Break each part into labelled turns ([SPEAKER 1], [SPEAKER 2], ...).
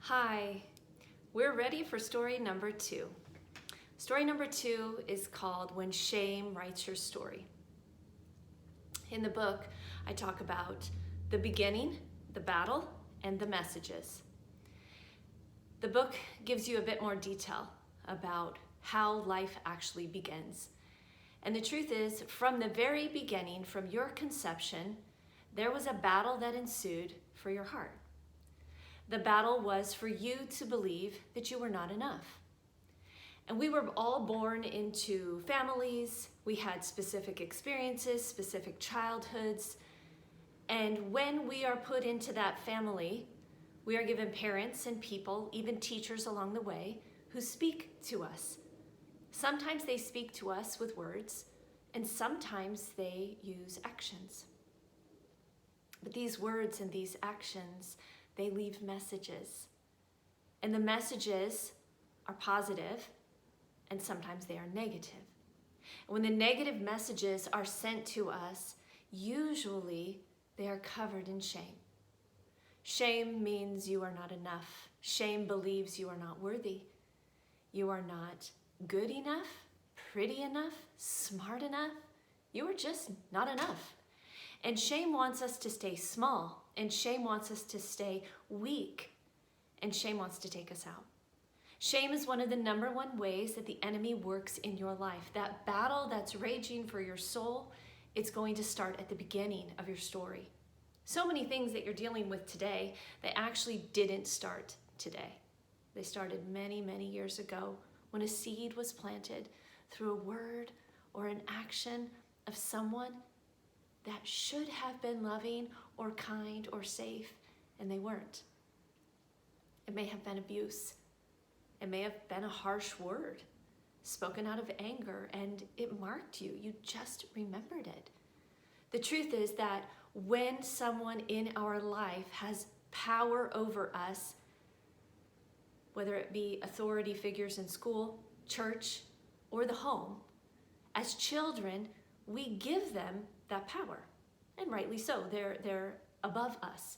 [SPEAKER 1] Hi, we're ready for story number 2. Story number 2 is called When Shame Writes Your Story. In the book, I talk about the beginning, the battle, and the messages. The book gives you a bit more detail about how life actually begins. And the truth is, from the very beginning, from your conception, there was a battle that ensued for your heart. The battle was for you to believe that you were not enough. And we were all born into families. We had specific experiences, specific childhoods. And when we are put into that family, we are given parents and people, even teachers along the way, who speak to us. Sometimes they speak to us with words, and sometimes they use actions. But these words and these actions, they leave messages. And the messages are positive, and sometimes they are negative. And when the negative messages are sent to us, usually they are covered in shame. Shame means you are not enough. Shame believes you are not worthy. You are not good enough, pretty enough, smart enough. You are just not enough. And shame wants us to stay small, and shame wants us to stay weak, and shame wants to take us out. Shame is one of the number one ways that the enemy works in your life. That battle that's raging for your soul, it's going to start at the beginning of your story. So many things that you're dealing with today, they actually didn't start today. They started many, many years ago when a seed was planted through a word or an action of someone that should have been loving or kind or safe, and they weren't. It may have been abuse. It may have been a harsh word spoken out of anger, and it marked you. You just remembered it. The truth is that when someone in our life has power over us, whether it be authority figures in school, church, or the home, as children, we give them that power, and rightly so. They're above us.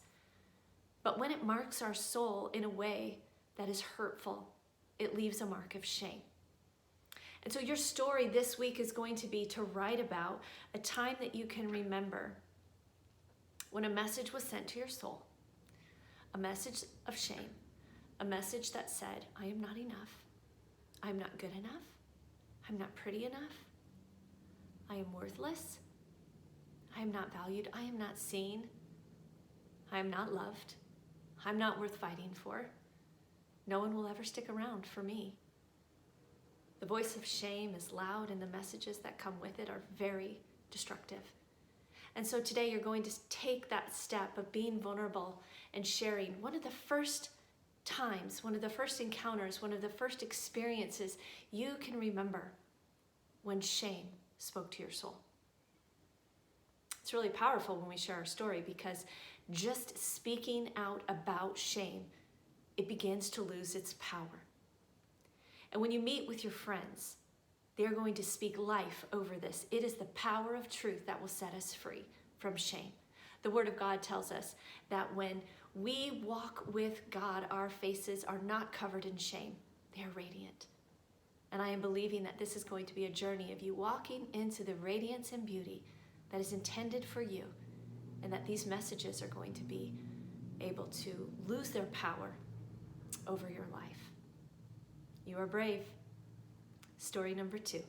[SPEAKER 1] But when it marks our soul in a way that is hurtful, it leaves a mark of shame. And so your story this week is going to be to write about a time that you can remember when a message was sent to your soul, a message of shame, a message that said, I am not enough, I'm not good enough, I'm not pretty enough, I am worthless, I am not valued, I am not seen, I am not loved, I'm not worth fighting for. No one will ever stick around for me. The voice of shame is loud, and the messages that come with it are very destructive. And so today you're going to take that step of being vulnerable and sharing one of the first times, one of the first encounters, one of the first experiences you can remember when shame spoke to your soul. It's really powerful when we share our story, because just speaking out about shame, it begins to lose its power. And when you meet with your friends, they're going to speak life over this. It is the power of truth that will set us free from shame. The Word of God tells us that when we walk with God, our faces are not covered in shame. They are radiant. And I am believing that this is going to be a journey of you walking into the radiance and beauty that is intended for you, and that these messages are going to be able to lose their power over your life. You are brave. Story number 2.